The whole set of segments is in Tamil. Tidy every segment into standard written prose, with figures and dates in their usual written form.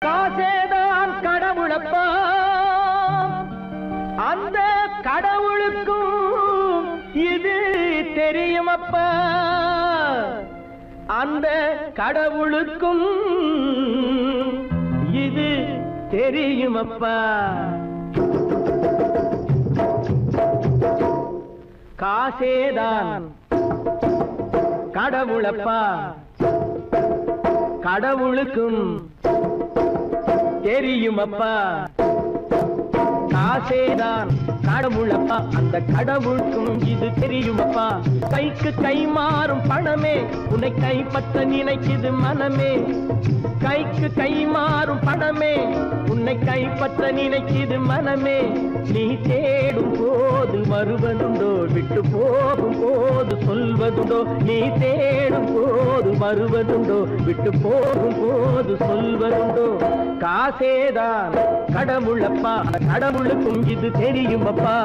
காசேதான் கடவுளப்பா, அந்த கடவுளுக்கும் இது தெரியுமப்பா, அந்த கடவுளுக்கும் இது தெரியுமப்பா. காசேதான் கடவுளப்பா, கடவுளுக்கும் தெரியுமப்பா. காசேதான் கடவுளப்பா, அந்த கடவுளுக்கும் இது தெரியுமப்பா. கைக்கு கை மாறும் பணமே உன்னை கைப்பற்ற நினைக்குது மனமே. கைக்கு கை மாறும் பணமே உன்னை கைப்பற்ற நினைக்குது மனமே. நீ தேடும் போது வருவதுண்டோ, விட்டு போகும் போது சொல்வதுண்டோ. நீ தேடும் போது வருவதுண்டோ, விட்டு போகும் போது சொல்வதுண்டோ. காசேதான் கடவுளப்பா, கடவுளுக்கும் இது தெரியுமப்பா.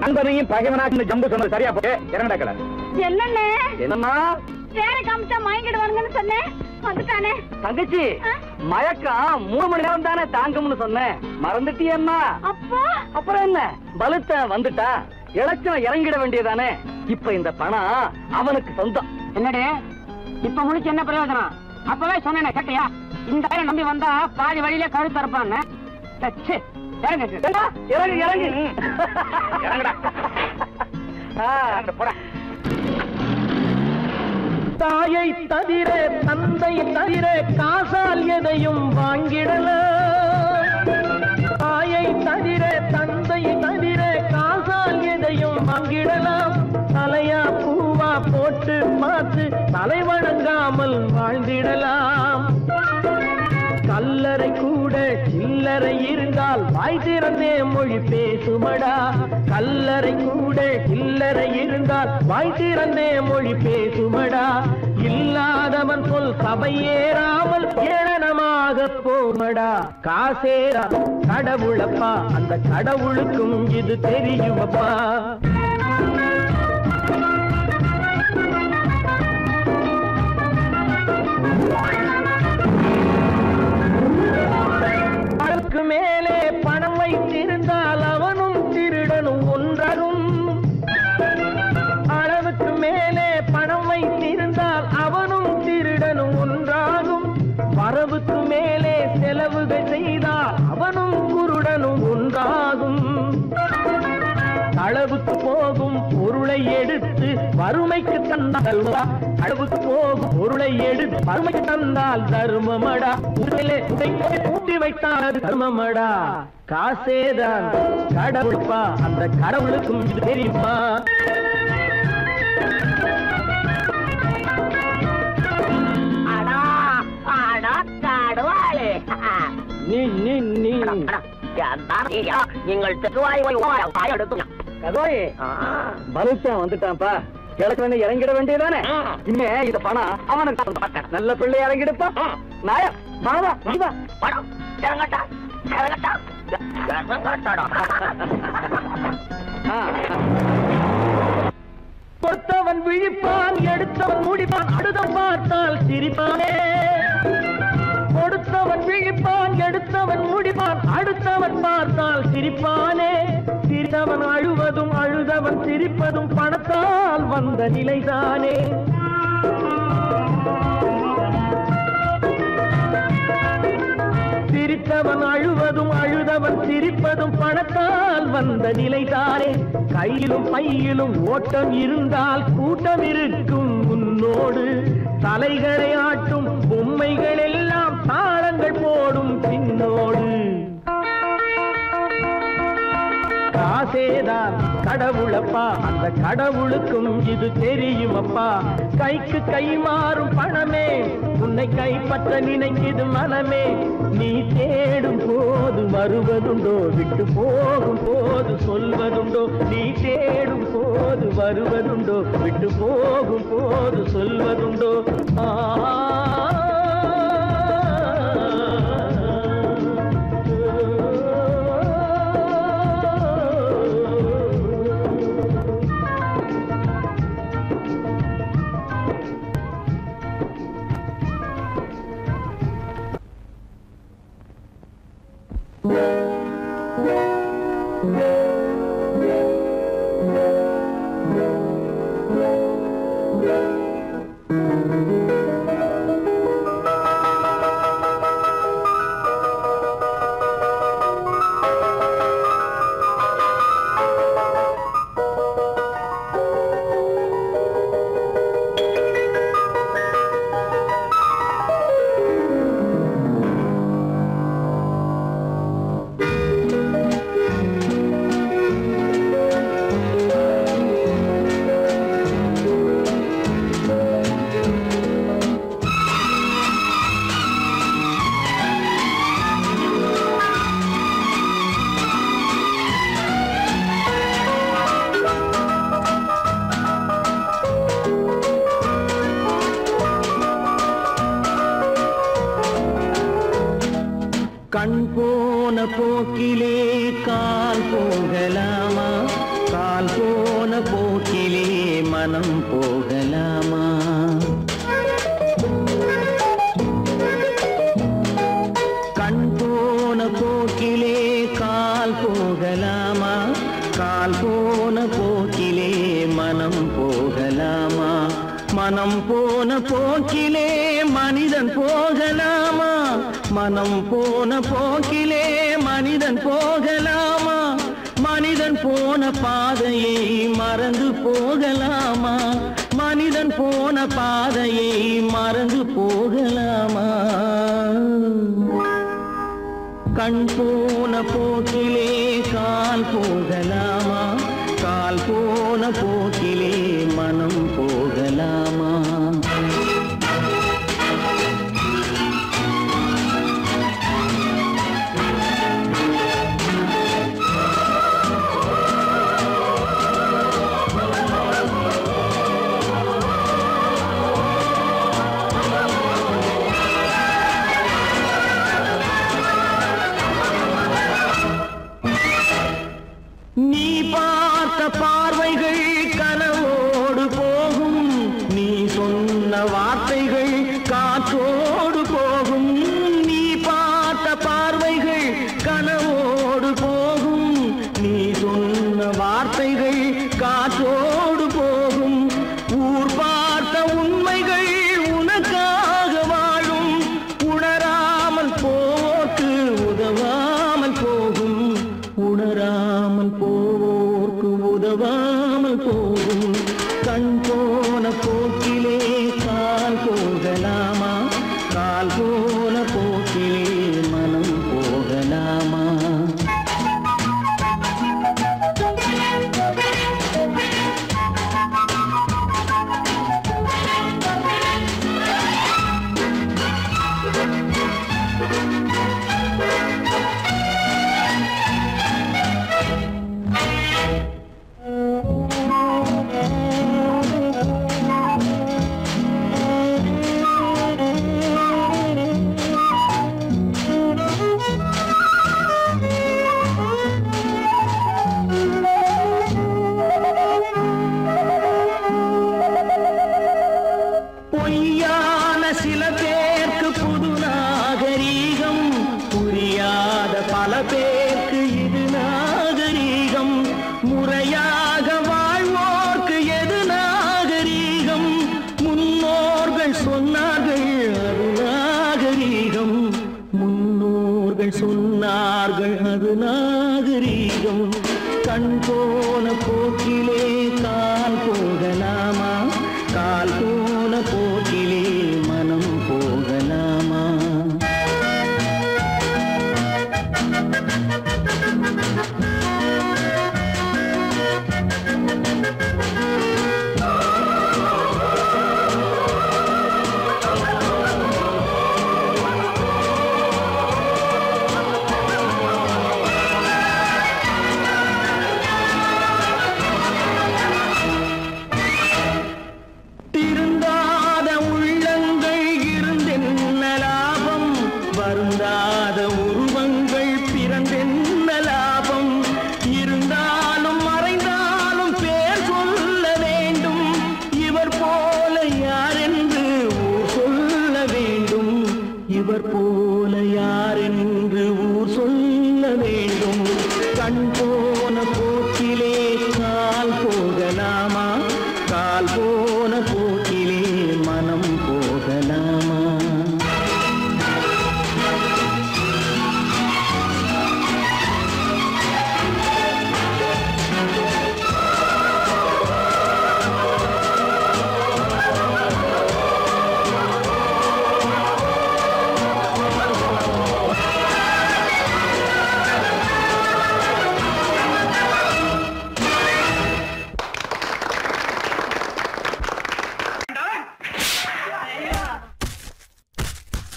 நண்பனையும் பகைவனாக்கு ஜம்பு சொன்னது சரியா போட்டு இறங்கடா கல. என்னண்ணே என்னம்மா வேற காமிச்சா மயங்கிடுவானுங்கன்னு சொன்னேன், வந்துட்டானே. தங்கச்சி மயக்கம் 3 மணி நேரம் தானே தாங்கும்னு சொன்னேன், மறந்துட்டியம்மா? அப்போ அப்புறம் என்ன, பலுத்த வந்துட்டா இலச்சம் இறங்கிட வேண்டியதானே. இப்ப இந்த பணம் அவனுக்கு சொந்தம். என்னடே இப்ப முடிச்சு என்ன பிரயோஜனம்? அப்பவே சொன்னேன் கேட்டியா? இந்த பேரை நம்பி வந்தா பாதி வழியில கழுத்து இருப்பான்னு. இறங்கு இறங்கு இறங்குடா. தாயை தவிர தந்தை தவிர காசால் எதையும் வாங்கிடலாம். தாயை தவிர தந்தை தவிர காசால் எதையும் வாங்கிடலாம். தலையா பூவா போட்டு பார்த்து தலை வணங்காமல் வாழ்ந்திடலாம். கல்லறை கூட சில்லறை இருந்தால் வாய் திறந்தே மொழி பேசுமடா. கல்லறை கூட சில்லறை இருந்தால் வாய் திறந்தே மொழி பேசுமடா. இல்லாதவன் சொல் சபையேறாமல் ஏளனமாக போமடா. காசேரா கடவுளப்பா, அந்த கடவுளுக்கும் இது தெரியுமப்பா. அளவுக்கு மேலே பணம் வைத்திருந்தால் அவனும் திருடனும் ஒன்றாகும். அளவுக்கு மேலே பணம் வைத்திருந்தால் அவனும் திருடனும் ஒன்றாகும். வரவுக்கு மேலே செலவுகள் செய்தால் அவனும் குருடனும் ஒன்றாகும். அளவுக்கு போகும் பொருளை எடுத்து வறுமைக்கு தந்தால், அளவுக்கு போகும் பொருளை எடுத்து வறுமைக்கு தந்தால் தர்மமடா. ஊட்டி வைத்தால் தர்மமடா. காசேதான் கடவுள்பா, அந்த கடவுளுக்கும் இது தெரியுமா? நீ நீ நீ பலுத்தான் வந்துட்டான்ப்பா. கிழக்கு வந்து இறங்கிட வேண்டியதானே. இனிமே இந்த பணம் அவனுக்கு நல்ல பிள்ளை இறங்கிடுப்பா. நாயா மாவா பணம் இறங்கட்டா இறங்கட்டா. கொடுத்தவன் விழிப்பான், எடுத்தவன் முடிப்பான், அடுத்தவன் பார்த்தால் சிரிப்பானே. கொடுத்தவன் விழிப்பான், எடுத்தவன் முடிப்பான், அடுத்தவன் பார்த்தால் சிரிப்பானே. சிரித்தவன் அழுவதும் அழுதவன் சிரிப்பதும் பணத்தால் வந்த நிலைதானே. சிரித்தவன் அழுவதும் அழுதவன் சிரிப்பதும் பணத்தால் வந்த நிலைதானே. கையிலும் பையிலும் ஓட்டம் இருந்தால் கூட்டம் இருக்கும் உன்னோடு. தலைகளை ஆட்டும் பொம்மைகள் எல்லாம் தாளங்கள் போடும் பின்னோடு. காசேதான் கடவுளப்பா, அந்த கடவுளுக்கும் இது தெரியுமப்பா. கைக்கு கை மாறும் பணமே உன்னை கைப்பற்ற நினைக்குது மனமே. நீ தேடும் போது வருவதுண்டோ, விட்டு போகும் போது சொல்வதுண்டோ. நீ தேடும் போது வருவதுண்டோ, விட்டு போகும் போது சொல்வதுண்டோ. கண் போன போக்கிலே கால் போகலாமா, கால் போன போக்கிலே மனம் போகலாமா? கண் போன போக்கிலே கால் போகலாமா, கால் போன போக்கிலே மனம் போகலாமா? மனம் போன போக்கிலே மனிதன் போகலாமா, மனம் போன போக்கிலே மனிதன் போகலாமா? மனிதன் போன பாதையை மறந்து போகலாமா, மனிதன் போன பாதையை மறந்து போகலாமா? கண் போன போக்கிலே கால் போகலாமா, கால் போன போக்கிலே மனம் போகலாமா? நீ பார்த்த பார்வைகள் கனவோடு போகும், நீ சொன்ன வார்த்தைகள் காற்றோடு போகும். நீ பார்த்த பார்வைகள் கனவோடு போகும், நீ சொன்ன வார்த்தைகள் காற்றோடு போகும். ஊர் பார்த்த உண்மைகள் உனக்காக வாழும், உணராமல் போக்கு உதவாமல் போகும், உணராமல் போவோர்க்கு உதவாமல் போகும். கண் போன போக்கிலே கால் போகலாமா, கால் போன போக்கிலே மனம் போகலாமா? பொய்யான சில பேருக்கு புது நாகரீகம், புரியாத பல பேருக்கு இது நாகரீகம். முறையாக வாழ்வோர்க்கு எது நாகரீகம்? முன்னோர்கள் சொன்னார்கள் அது நாகரீகம், முன்னோர்கள் சொன்னார்கள் அது நாகரீகம். கண் போன போக்கிலே கால் போகலாமா, கால் போன போக்கிலே மனம் போகலாமா?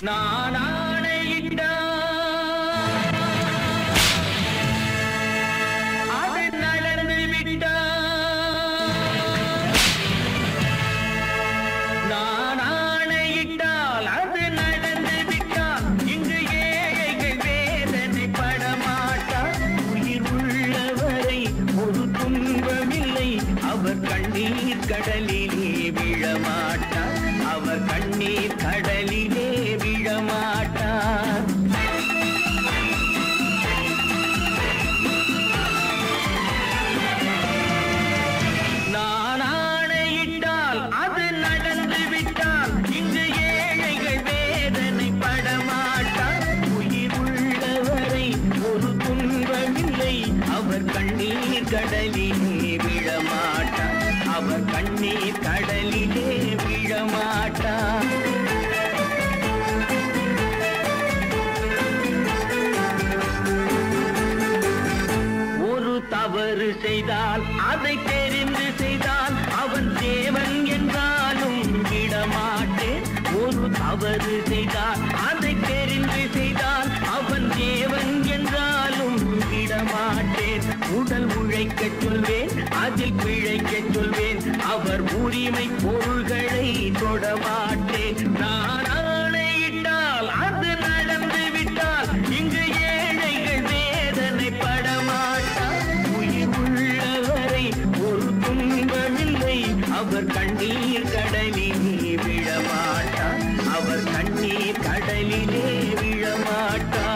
நான் ஆணையிட்டால் அது நடந்து விட்டால், நான் ஆணையிட்டால் அது நடந்து விட்டால், இங்கு ஏழைகள் வேதனை படமாட்டார். உயிர் உள்ளவரை ஒரு துன்பமில்லை, அவர் கண்ணீர் கடலிலே விழமாட்டார், அவர் கண்ணீர் கடலிலே விழமாட்டார். நான் ஆணையிட்டால் அது நடந்து விட்டால், இங்கு ஏழைகள் வேதனை படமாட்டார். உயிர் உள்ளவரை ஒரு துன்பமில்லை, அவர் கண்ணீர் கடலிலே விழமாட்டார், அவர் கண்ணீர் கடலிலே விழமாட்டார். ஒரு தவறு செய்தால் அதை தெரிந்து செய்தால் அவன் தேவன் என்றாலும் விடமாட்டேன். ஒரு தவறு செய்தால் அதை தெரிந்து செய்தால் அவன் தேவன் என்றாலும் விடமாட்டேன். உடல் உழைக்கச் சொல்வேன், அதில் பிழைக்கச் சொல்வேன், அவர் உரிமை பொருள்களை தொடமாட்டேன். நான் ஆணையிட்டால் அது நடந்து விட்டால், இங்கு ஏழைகள் வேதனை படமாட்டார். உயிர் உள்ளவரை ஒரு துன்பமில்லை, அவர் கண்ணீர் கடலிலே விழமாட்டார், அவர் கண்ணீர் கடலிலே விழமாட்டார்.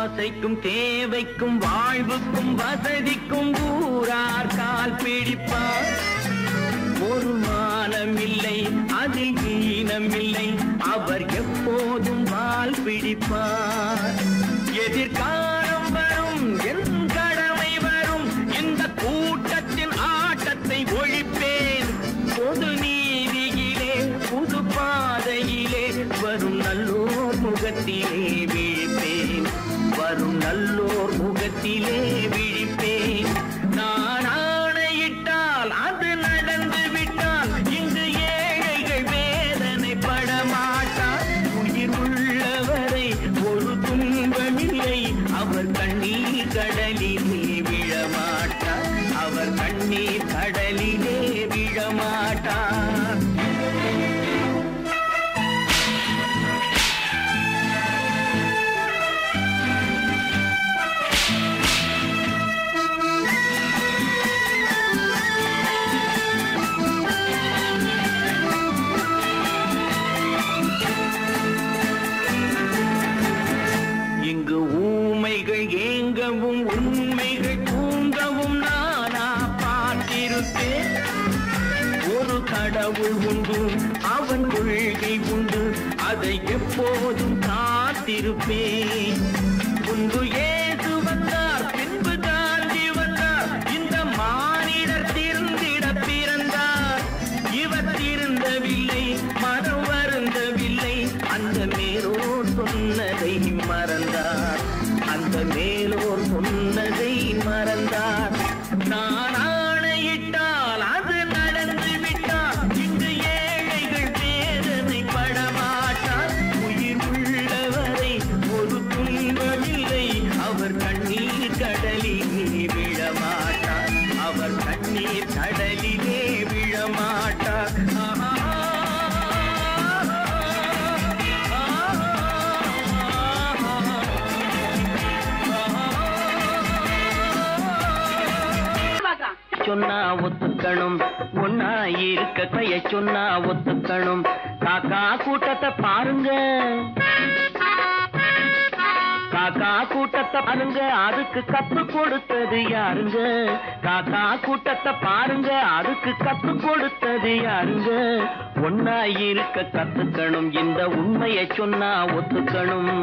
ஆசைக்கும் தேவைக்கும் வாழ்வுக்கும் வசதிக்கும் ஊரார் கால் பிடிப்பார். ஒரு மானமில்லை, அதில் ஈனமில்லை, அவர் எப்போதும் வால் பிடிப்பார். எதிர்காலம் வரும், என் கடமை வரும், இந்த கூட்டத்தின் ஆட்டத்தை ஒழிப்பேன். பொது நீதியிலே புது பாதையிலே வரும் நல்லோர் முகத்திலே விழிப்பேன், வரும் நல்லோர் முகத்திலே விழிப்பேன். நான் ஆணையிட்டால் அது நடந்து விட்டால், இங்கு ஏழைகள் வேதனை படமாட்டார். உயிர் உள்ளவரை ஒரு துன்பமில்லை, அவர் கண்ணீர் கடலிலே விழமாட்டார், அவர் கண்ணீர் கடலிலே விழமாட்டார். இங்கு ஊமைகள் ஏங்கவும் உண்மைகள் தூங்கவும் நானா பார்த்திருப்பேன். ஒரு கடவுள் உண்டு, அவன் கொள்கை உண்டு, அதை எப்போதும் காத்திருப்பேன். முன்பு இயேசு வந்தார், பின்பு காந்தி வந்தார், இந்த மானிடர் திருந்திட பிறந்தார். இவர் திருந்தவில்லை, மனம் வருந்தவில்லை, அந்த மேலோர் சொன்னதை மறந்தார், அந்த மேலோர் சொன்னதை மறந்தார். நான் ஆணையிட்டால் அது நடந்து விட்டால், இங்கு ஏழைகள் வேதனை படமாட்டார். உயிர் உள்ளவரை ஒரு துன்பமில்லை, அவர் கண்ணீர் கடலிலே விழமாட்டார், அவர் கண்ணீர் கடலிலே விழமாட்டார். சொன்னா ஒத்துக்கணும், ஒன்னா இருக்க கைய சொன்னா ஒத்துக்கணும். காக்கா கூட்டத்தை பாருங்க, காக்கா கூட்டத்தை பாருங்க, அதுக்கு கத்து கொடுத்தது யாருங்க? காக்கா கூட்டத்தை பாருங்க, அதுக்கு கத்து கொடுத்தது யாருங்க? ஒன்னா இருக்க கத்துக்கணும், இந்த உண்மையை சொன்னா ஒத்துக்கணும்.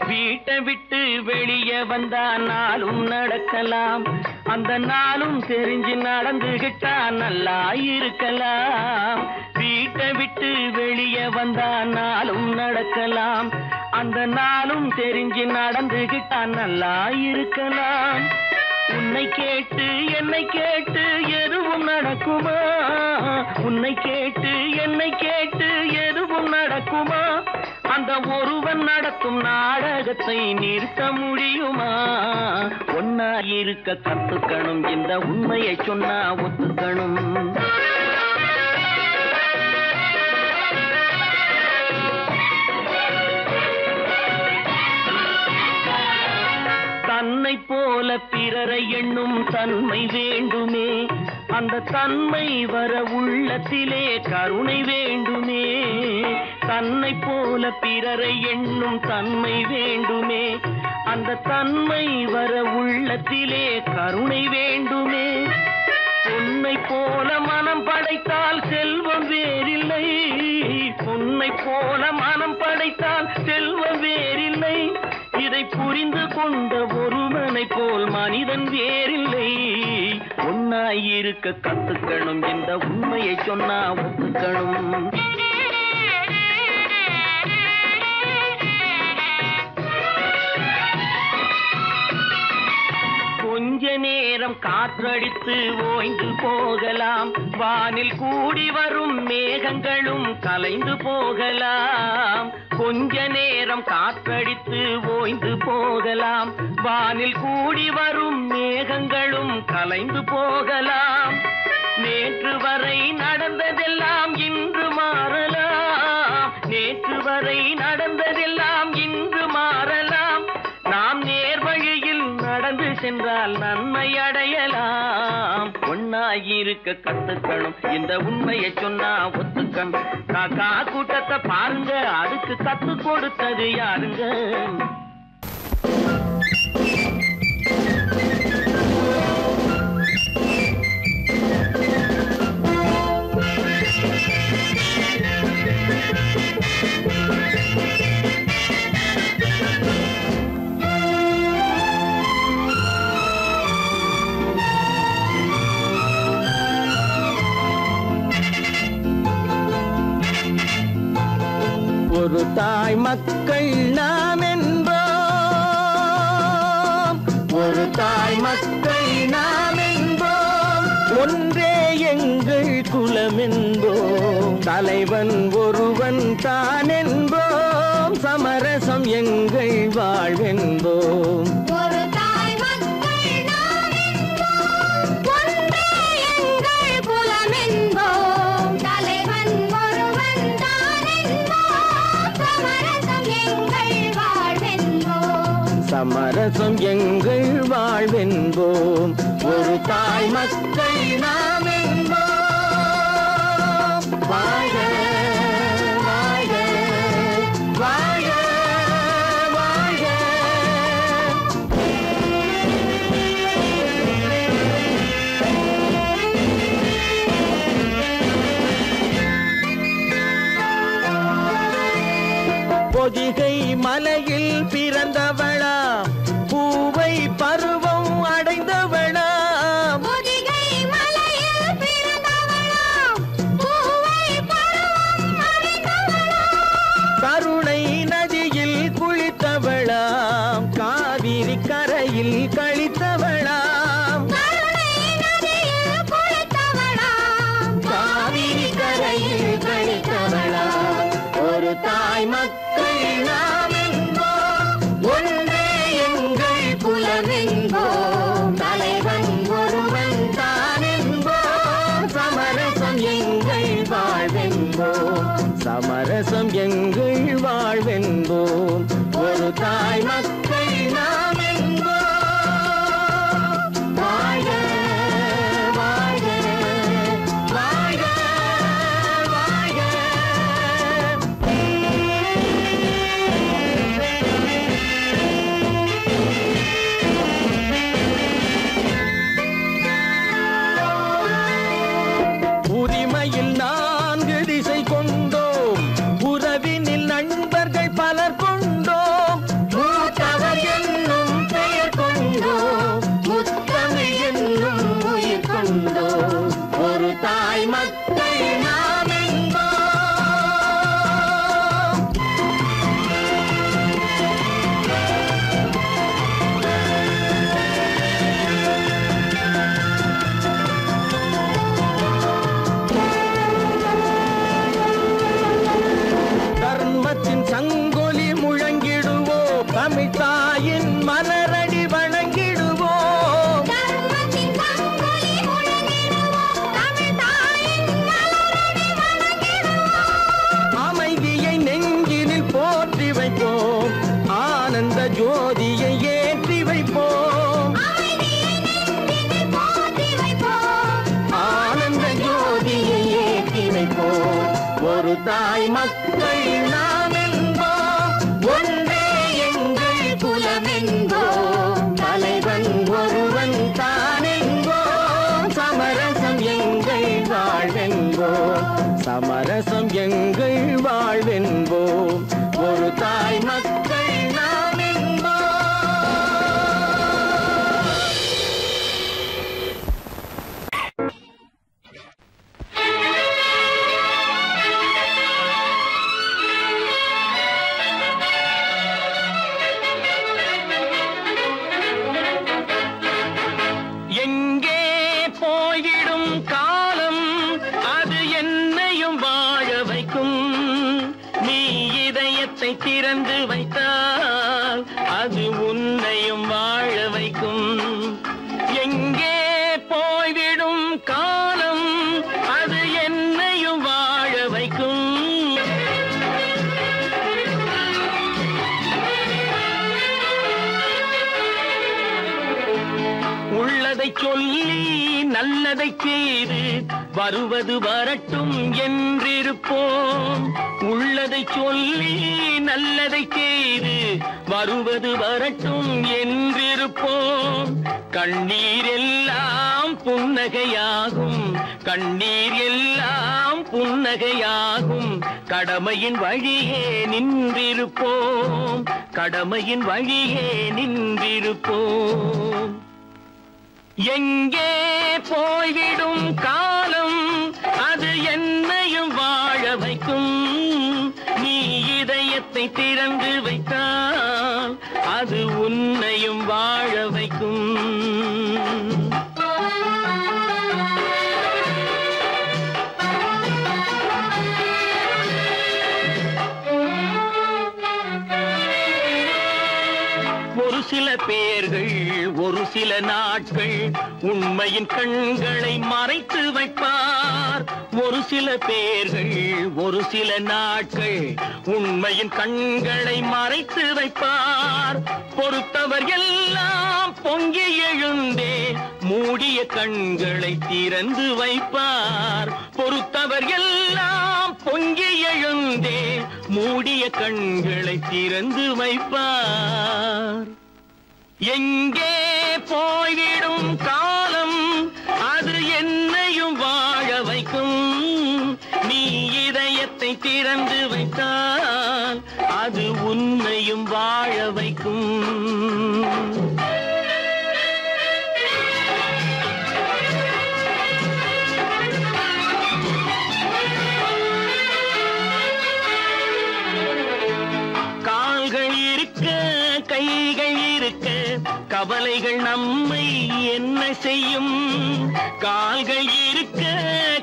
வீட்டை விட்டு வெளியே வந்தா நாளும் நடக்கலாம், அந்த நாளும் தெரிஞ்சு நடந்துகிட்டா நல்லா இருக்கலாம். வீட்டை விட்டு வெளியே வந்தா நாளும் நடக்கலாம், அந்த நாளும் தெரிஞ்சு நடந்துகிட்டா நல்லா இருக்கலாம். உன்னை கேட்டு என்னை கேட்டு எதுவும் நடக்குமா? உன்னை கேட்டு என்னை கேட்டு எதுவும் நடக்குமா? அந்த ஒருவன் நடத்தும் நாடகத்தை நிறுத்த முடியுமா? ஒன்னா இருக்க கத்துக்கணும், இந்த உண்மையை சொன்னா ஒத்துக்கணும். தன்னை போல பிறரை எண்ணும் தன்மை வேண்டுமே, அந்த தன்மை வர உள்ளத்திலே கருணை வேண்டுமே. தன்னை போல பிறரை எண்ணும் தன்மை வேண்டுமே, அந்த தன்மை வர உள்ளத்திலே கருணை வேண்டுமே. பொன்னை போல மனம் படைத்தால் செல்வம் வேறில்லை, பொன்னை போல மனம் படைத்தால் செல்வம் வேறில்லை. இதை புரிந்து கொண்ட ஒருவனை போல் மனிதன் வேறில்லை. ஒன்னாயிருக்க கத்துக்கணும், இந்த உண்மையை சொன்னா ஒத்துக்கணும். கொஞ்ச நேரம் காற்றடித்து ஓய்ந்து போகலாம், வானில் கூடி வரும் மேகங்களும் கலைந்து போகலாம். கொஞ்ச நேரம் காற்றடித்து ஓய்ந்து போகலாம், வானில் கூடி வரும் மேகங்களும் கலைந்து போகலாம். நேற்று வரை நடந்ததெல்லாம் இன்று மாறலாம், நேற்று வரை நடந்ததெல்லாம் இன்று மாறலாம். நாம் நேர்வழியில் நடந்து சென்றால் நன்மை அடையலாம். ஒன்னாயிருக்க கத்துக்கணும், இந்த உண்மையை சொன்னா ஒத்துக்கணும். காக்கா கூட்டத்தை பாருங்க, அதுக்கு கத்து கொடுத்தது யாருங்க? ஒரு தாய் மக்கள் நாம் என்போம், ஒரு தாய் மக்கள் நாம் என்போம், ஒன்றே எங்கள் குலம் என்போம். தலைவன் ஒருவன் தான் என்போம், சமரசம் எங்கள் வாழ்வென்போம். சமரசம் எங்கள் வாழ்வென்போம், ஒரு தாய் மக்கள் நாம் என்போம். வாழ்க வாழ்க வாழ்க வாழ்க. பொதிகை மலையில் பிறந்தவளா, பூவை பருவம் அடைந்தவளா, பொதிகை மலையில் பிறந்தவளா, பூவை பருவம் அடைந்தவளா, கருணை நதியில் குளித்தவளாம், காவிரி கரையில் கழித்தவளாம், கருணை நதியில் குளித்தவளாம், காவிரி கரையில் கழித்தவளாம். ஒரு தாய் மக்கள் நாம் என்போம், ஒன்றே எங்கள் குலம். பலர் கொண்டோம் மூத்தவர் என்னும் பெயர் கொண்டோம் முத்தமிழ் என்னும் உயிர் கொண்டோம் ஒரு தாய் மக்கள் நாம் என்போம். தர்மத்தின் சங்கொலி முழங்கிடுவோம் தமிழ் தாயின் மலரடி வணங்கிடுவோம். அமைதியை நெஞ்சினில் போற்றி வைப்போம் ஆனந்த ஜோதியை ஏற்றி வைப்போம். ஆனந்த ஜோதியை ஏற்றி வைப்போம் ஒரு தாய் மக்கள் நாம் என்போம் ஒன்றே எங்கள் குலம் என்போம் தலைவன் ஒருவன் தான் என்போம் சமரசம் எங்கள் வாழ்வென்போம் சமரசம் எங்கள் வாழ்வென்போம் ஒரு தாய் மக்கள் நாம் என்போம். எங்கே போய்விடும் காலம் அது என்னையும் வாழ வைக்கும் நீ இதயத்தை திறந்து வைத்தால் அது உன்னையும் வாழ வைக்கும். எங்கே போய்விடும் காலம் அது என்னையும் வாழ வைக்கும். உள்ளதை சொல்லி நல்லதை செய்து வருவது வரட்டும் என்றிருப்போம். உள்ளதை சொல்லி நல்லதை செய்து வருவது வரட்டும் என்றிருப்போம். கண்ணீர் எல்லாம் புன்னகையாகும் கண்ணீர் எல்லாம் புன்னகையாகும் கடமையின் வழியே நின்றிருப்போம் கடமையின் வழியே நின்றிருப்போம். எங்கே போய்விடும் காலம் அது என்னையும் வாழ வைக்கும் நீ இதயத்தை திறந்து வைத்தால் அது உன்னையும் வாழ வைக்கும். ஒரு சில பேர்கள் ஒரு சில நாட்கள் உண்மையின் கண்களை மறைத்து வைப்பார். ஒரு சில பேர்கள் ஒரு சில நாட்கள் உண்மையின் கண்களை மறைத்து வைப்பார். பொறுத்தவர் எல்லாம் பொங்கி எழுந்தே மூடிய கண்களை திறந்து வைப்பார். பொறுத்தவர் எல்லாம் பொங்கி எழுந்தே மூடிய கண்களை திறந்து வைப்பார். எங்கே போய்விடும் காலம் அது என்னையும் வாழ வைக்கும் நீ இதயத்தை திறந்து வைத்தால் அது உன்னையும் வாழ வைக்கும். கால்கள் இருக்க கைகள் இருக்க கவலைகள் நம்மை என்ன செய்யும். கால்கள் இருக்க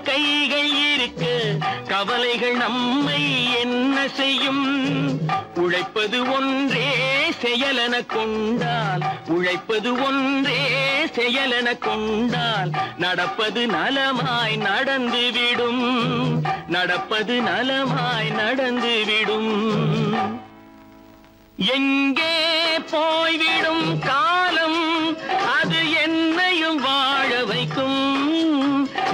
கைகள் இருக்க கவலைகள் நம்மை என்ன செய்யும். உழைப்பது ஒன்றே செயலென கொண்டால் உழைப்பது ஒன்றே செயலென கொண்டால் நடப்பது நலமாய் நடந்துவிடும் நடப்பது நலமாய் நடந்துவிடும். எங்கே போய்விடும் காலம் அது என்னையும் வாழ வைக்கும்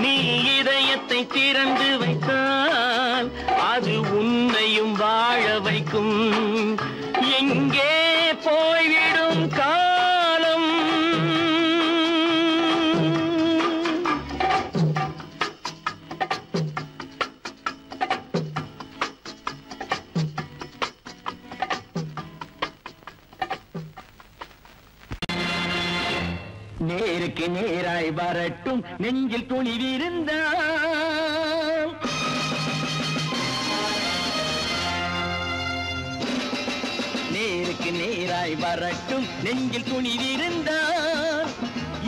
நீ இதயத்தை திறந்து வைத்தால் அது உன்னையும் வாழ வைக்கும். எங்கே போய்விடும் காலம் நேருக்கு நேராய் வரட்டும் நெஞ்சில் துணிவிருந்தான். நேருக்கு நேராய் வரட்டும் நெஞ்சில் துணிவிருந்தான்.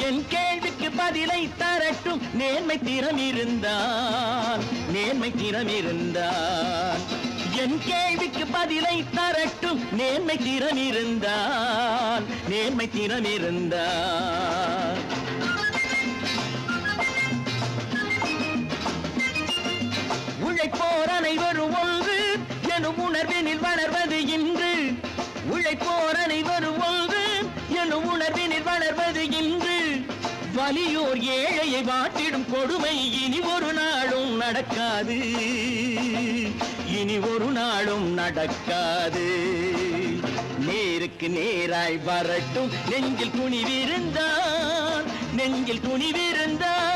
என் கேள்விக்கு பதிலை தரட்டும் நேர்மை திறம் இருந்தான். நேர்மை திறம் இருந்தான். என் கேள்விக்கு பதிலை தரட்டும் நேர்மை திறம் இருந்தான். நேர்மை திறம் இருந்தான். உழைப்போர் அனைவரும் ஒன்று எனும் உணர்வினில் வளர்வது இன்று. உழைப்போர் அனைவரும் ஒன்று எனும் உணர்வினில் வளர்வது இன்று. வலியோர் ஏழையை வாட்டிடும் கொடுமை இனி ஒரு நாளும் நடக்காது. இனி ஒரு நாளும் நடக்காது. நேருக்கு நேராய் வரட்டும் நெஞ்சில் துணிவிருந்தான். நெஞ்சில் துணிவிருந்தான்.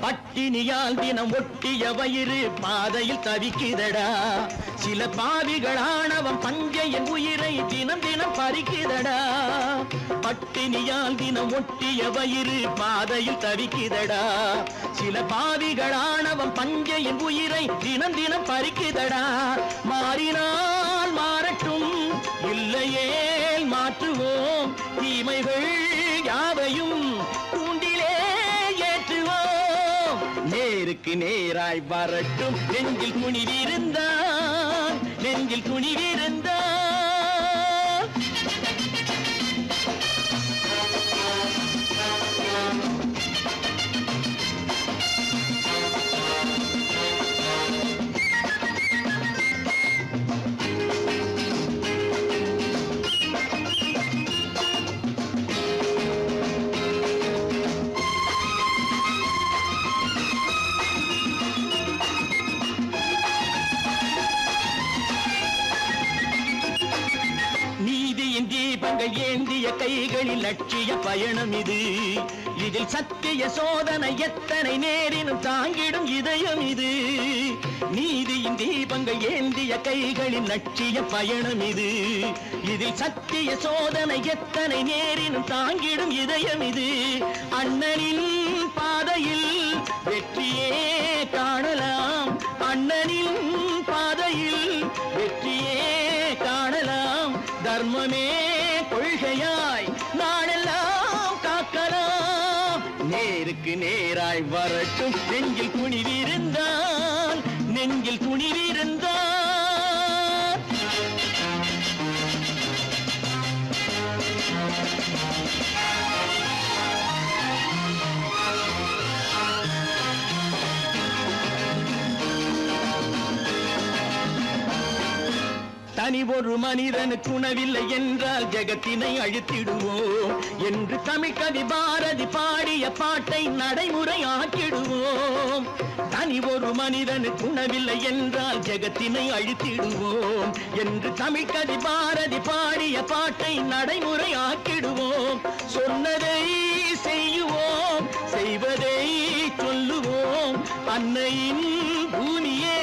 பட்டினியால் தினம் ஒட்டிய வயிறு பாதையில் தவிக்குதடா. சில பாவிகளானவன் பஞ்சையின் உயிரை தினம் தினம் பறிக்குதடா. பட்டினியால் தினம் ஒட்டிய வயிறு பாதையில் தவிக்குதடா. சில பாவிகளானவன் பஞ்சையின் உயிரை தினம் தினம் பறிக்குதடா. மாறினால் மாறட்டும் இல்லையே மாற்றுவோம். தீமைகள் யாவையும் தூண்டிலே ஏற்றுவோம். நேருக்கு நேராய் வரட்டும் நெஞ்சில் துணிவிருந்தான். நெஞ்சில் துணிவிருந்தான். தீபங்கள் ஏந்திய கைகளில் லட்சிய பயணம் இது. இதில் சத்திய சோதனை எத்தனை நேரினும் தாங்கிடும் இதயம் இது. நீதியின் தீபங்கள் ஏந்திய கைகளில் லட்சிய பயணம் இது. இதில் சத்திய சோதனை எத்தனை நேரினும் தாங்கிடும் இதயம் இது. அண்ணனின் பாதையில் வெற்றியே காணலாம். அண்ணனின் பாதையில் வெற்றியே காணலாம். தர்மமே கொள்கையாய் நாடெல்லாம் காக்கலாம். நேருக்கு நேராய் வரட்டும் நெஞ்சில் துணிவிருந்தான். நெஞ்சில் துணிவிருந்தான். தனி ஒரு மனிதனுக்கு உணவில்லை என்றால் ஜெகத்தினை அழித்திடுவோம் என்று தமிழ் கவி பாரதி பாடிய பாட்டை நடைமுறை ஆக்கிடுவோம். தனி ஒரு மனிதனுக்கு உணவில்லை என்றால் ஜெகத்தினை அழித்திடுவோம் என்று தமிழ் கவி பாரதி பாடிய பாட்டை நடைமுறை ஆக்கிடுவோம். சொன்னதை செய்யுவோம், செய்வதை சொல்லுவோம். அன்னையின் பூமியே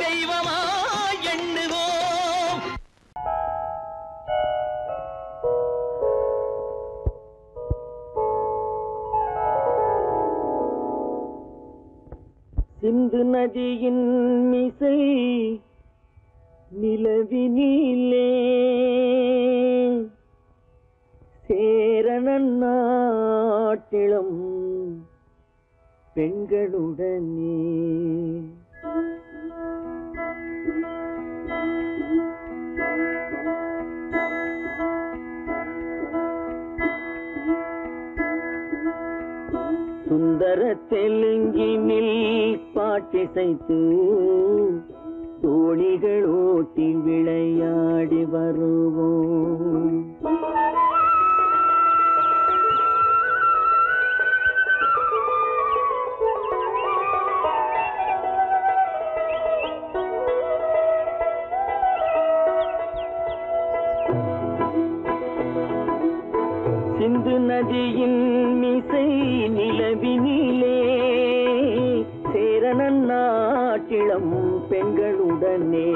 தெய்வமா எண்ணுவோம். சிந்து நதியின் மிசை நிலவினிலே சேரணன் நாட்டிலும் பெண்களுடனே சுந்தர தெலுங்கினில் பாட்டிசைத்து தோணிகள் ஓட்டி விளையாடி வருவோம். சிந்து நதியின் மிசை நிலவினிலே சேரணன் நாட்டிளம் பெண்களுடனே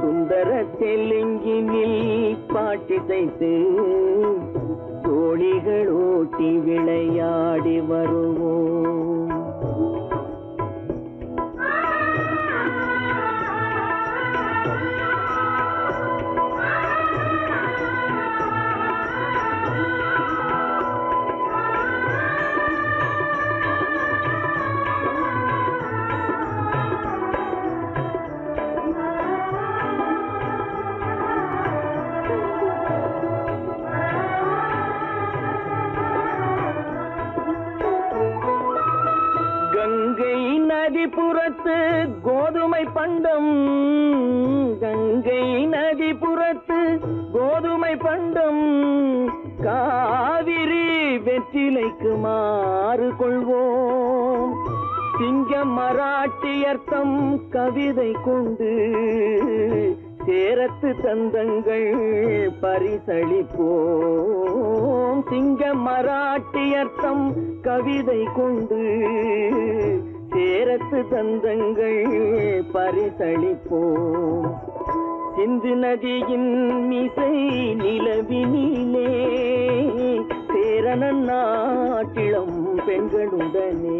சுந்தர தெலுங்கினில் பாட்டிசைத்து தோழிகள் ஓட்டி விளையாடி வருவோம். நதிபுறத்து கோதுமை பண்டம் கங்கை நதிபுறத்து கோதுமை பண்டம் காவிரி வெற்றிலைக்கு மாறு கொள்வோம். சிங்க மராட்டியர்த்தம் கவிதை கொண்டு சேரத்து தந்தங்கள் பரிசளிப்போம். சிங்க மராட்டியர்த்தம் கவிதை கொண்டு சேரத்து தந்தங்கள் பரிசளிப்போம். சிந்து நதியின் மிசை நிலவினிலே சேரணன் நாட்டிளம் பெண்களுடனே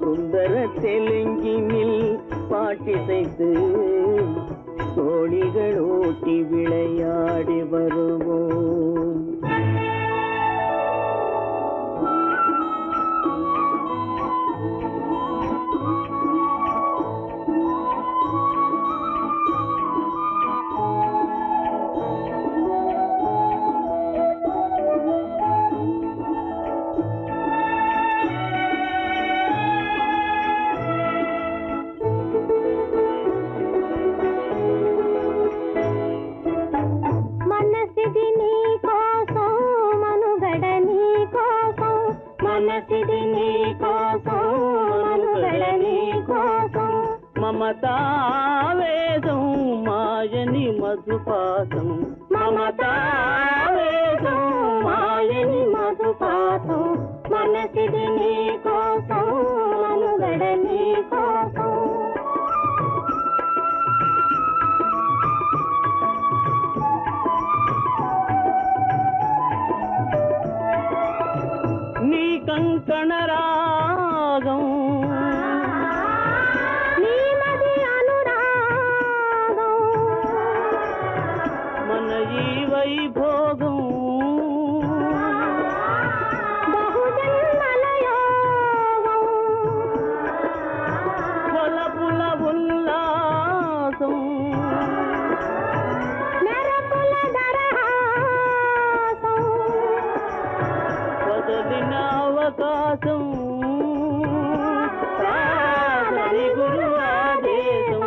சுந்தர தெலுங்கினில் பாட்டிசைத்து தோழிகள் ஓட்டி விளையாடி வருவோம். మమతావేదం మాయని మధుపాసం మమతావేదం మాయని మధుపాసం మనసిది నీ కోసం మనుగడ నీ కోసం. నీ కంకణ రాగం వైభోగం బహుజన్మలయోగం కొలపుల ఉల్లాసం మెరపుల దరహాసం వదలిన అవకాశం సాధని గురు ఆదేశం.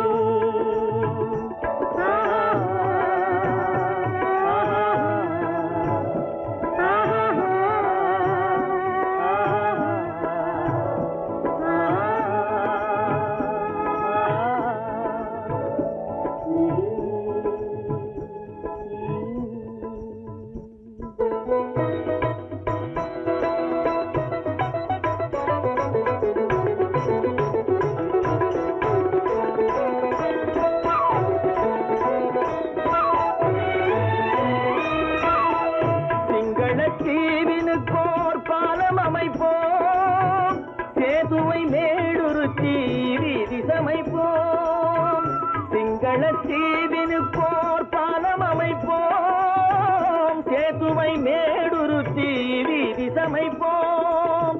சேதுவை மேடுருத்தி வீதி சமைப்போம். சிங்கள தீவினுக்கோர் பாலம் அமைப்போம். சேதுவை மேடுருத்தி வீதி சமைப்போம்.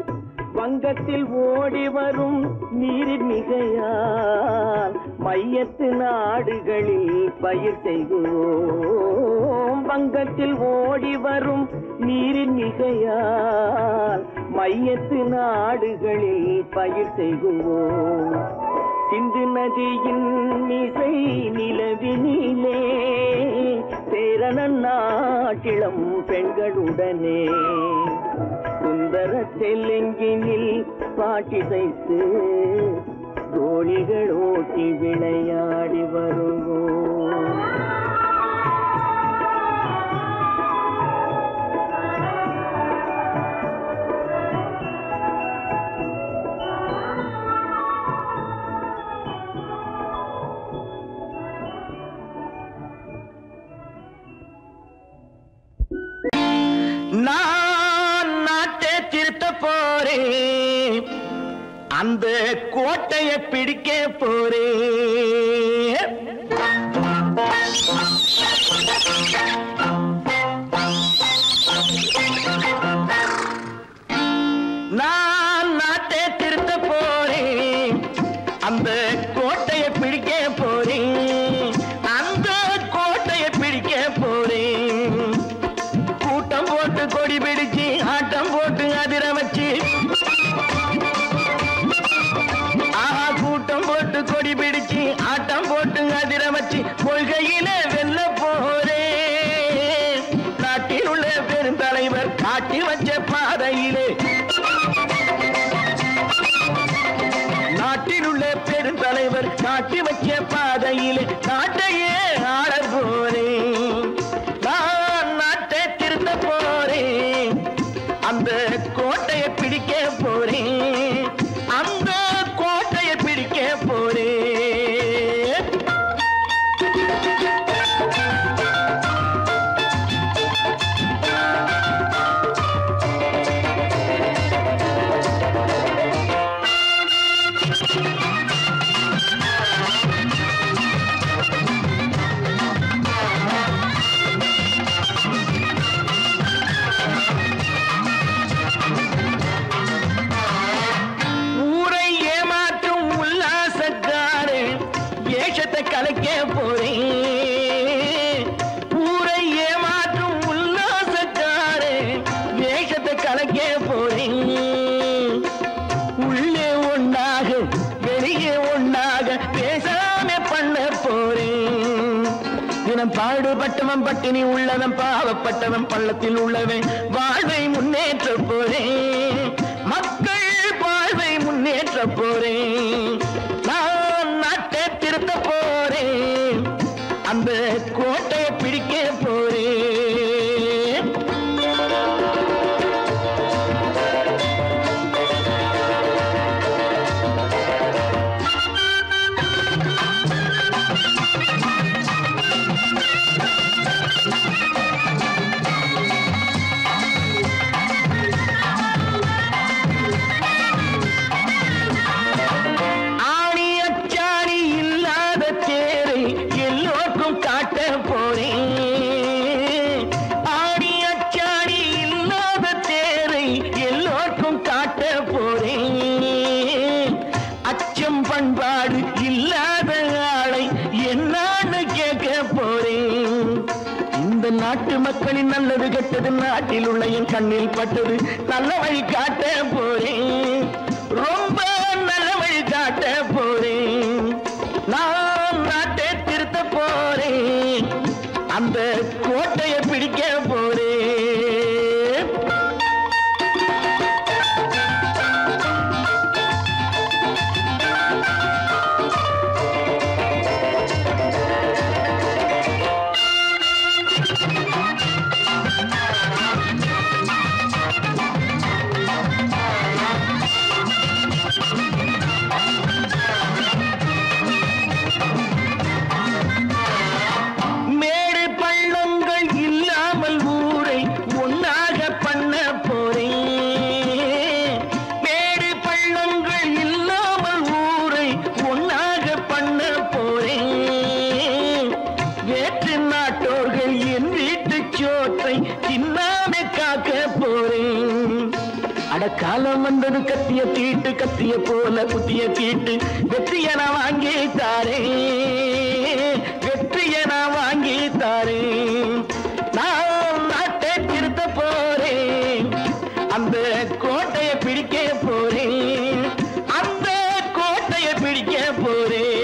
வங்கத்தில் ஓடி வரும் நீரின் மிகையால் மையத்து நாடுகளில் பயிர் செய்வோம். வங்கத்தில் ஓடி வரும் நீரின் மிகையால் மையத்து நாடுகளில் பயிர் செய்வோம். சிந்து நதியின் மிசை நிலவினிலே சேரணன் நாட்டிளம் பெண்களுடனே சுந்தர தெலுங்கினில் பாட்டிசைத்து தோழிகள் ஓட்டி விளையாடி வருவோம். நான் நாட்டை திருத்த போறேன், அந்த கோட்டையை பிடிக்க போறேன். நான் நாட்டை திருத்த போறேன், அந்த கோட்டையை பிடிக்க போறேன், அந்த கோட்டையை பிடிக்க போறேன். கூட்டம் போட்டு கொடி பிடிச்சு ஆட்டம் போட்டு அதிர வச்சு, ஆஹா கூட்டம் போட்டு கொடி பிடிச்சு ஆட்டம் போட்டு அதிர வச்சு கொள்கையில வெல்ல போறேன். நாட்டில் உள்ள பெருந்தலைவர் காட்டி வச்ச பாதையிலே, நாட்டில் உள்ள பெருந்தலைவர் காட்டி வச்ச பாதையிலே நாட்டையே ஆள போறேன். நான் நாட்டை திருத்த போறேன், அந்த கோட்டையை பிடிக்க போறேன், அந்த கோட்டையை பிடிக்க போறேன். ஊரை ஏமாற்றும் உல்லாசக்காரே ஏஷத்தை கலைக்க போறேன். ஊரை ஏமாற்றும் உல்லாசக்காரே ஏஷத்தை கலைக்க போறேன். உள்ளே ஒண்ணாக வெளியே ஒண்ணாக பேசாம பண்ண போறேன். தினம் பாடுபட்டவன் பட்டினி உள்ளவன் பாவப்பட்டவன் பள்ளத்தில் உள்ளவன் வாழ்வை முன்னேற்ற போறேன். மக்கள் வாழ்வை முன்னேற்ற போறேன். நான் நாட்டை திருத்த போறேன், அந்த கோட்டையை பிடிக்க போறேன். ஆணி அச்சாணி இல்லாத தேரை எல்லோருக்கும் காட்ட போறேன். ஆணி அச்சாணி இல்லாத தேரை எல்லோருக்கும் காட்ட போறேன். அச்சம் பண்பாடு இல்லாத ஆளை என்னான்னு கேட்க போறேன். இந்த நாட்டு மக்களின் நல்லது கெட்டது நாட்டில் உள்ள என் கண்ணில் பட்டது நல்ல வழி காட்ட போறேன். ரொம்ப நல்ல வழி காட்ட போறேன். நான் நாட்டை திருத்த போறேன், அந்த கோட்டையை பிடிக்க போறேன். மேடு பள்ளங்கள் இல்லாமல் ஊரை ஒன்னாக பண்ண போறேன். மேடு பள்ளங்கள் இல்லாமல் ஊரை ஒன்னாக பண்ண போறேன். வேற்று நாட்டோர்கள் என் வீட்டு சோற்றை தின்னாம காக்க போறேன். அடக்காலம் வந்தது கத்திய தீட்டு, கத்திய போல குத்திய தீட்டு வெற்றியை நான் வாங்கி தாரேன், வெற்றியை நான் வாங்கி தாரேன். நான் நாட்டை திருத்த போறேன், அந்த கோட்டையை பிடிக்க போறேன், அந்த கோட்டையை பிடிக்க போறேன்.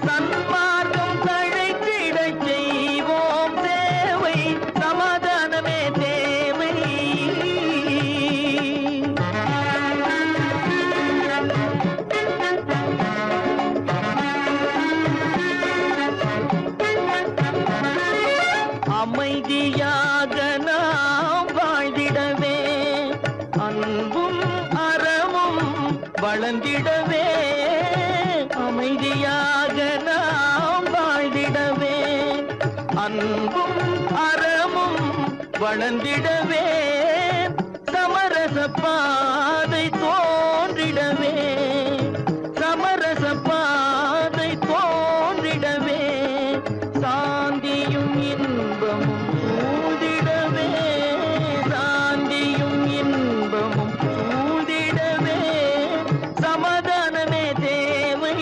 சன்மார்க்கம் தழைத்திட செய்வோம் தேவை சமாதானமே தேவை. அமைதியாக நாம் வாழ்ந்திடவே அன்பும் அறமும் வளர்ந்திடவே. அமைதியாக நாம் வாழ்ந்திடவே அன்பும் அறமும் வளர்ந்திடவே. சமரச பாதை தோன்றிடவே சமரச பாதை தோன்றிடவே. சாந்தியும் இன்பமும் சூழ்ந்திடவே சாந்தியும் இன்பமும் சூழ்ந்திடவே. சமாதானமே தேவை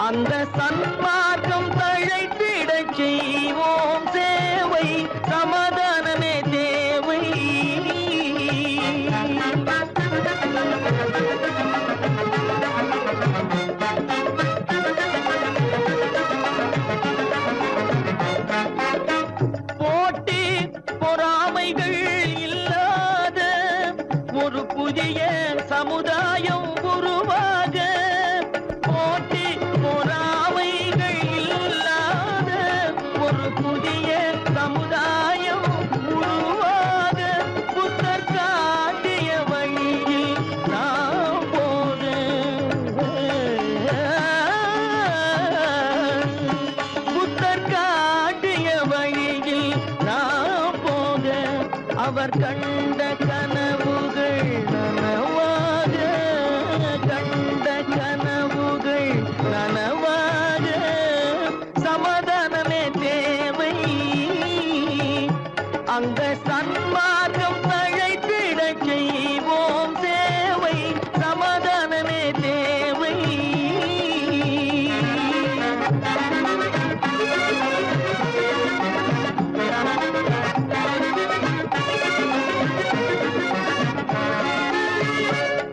அந்த சன்மார்க்கம் தழைத்திட செய்வோம் சேவை சமாதானமே தேவை. போட்டி பொறாமைகள் இல்லாத ஒரு புதிய சமுதாயம் உருவாக. போட்டி பொறாமைகள் இல்லாத ஒரு புதிய சமுதாயம் உருவாக. புத்தர் காட்டிய வழியில் நாம் போக புத்தர் காட்டிய வழியில் நாம் போக. அவர் கண்ட கனவுகள் நனவாக கண்ட கனவுகள் நனவாக. சமாதானமே தேவை அங்க சன்மார்க்கம் தழைத்திட செய்வோம் சேவை சமாதானமே தேவை.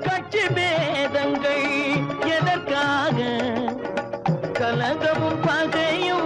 கட்சி பேதங்கள் எதற்காக கலகமும் பகையும்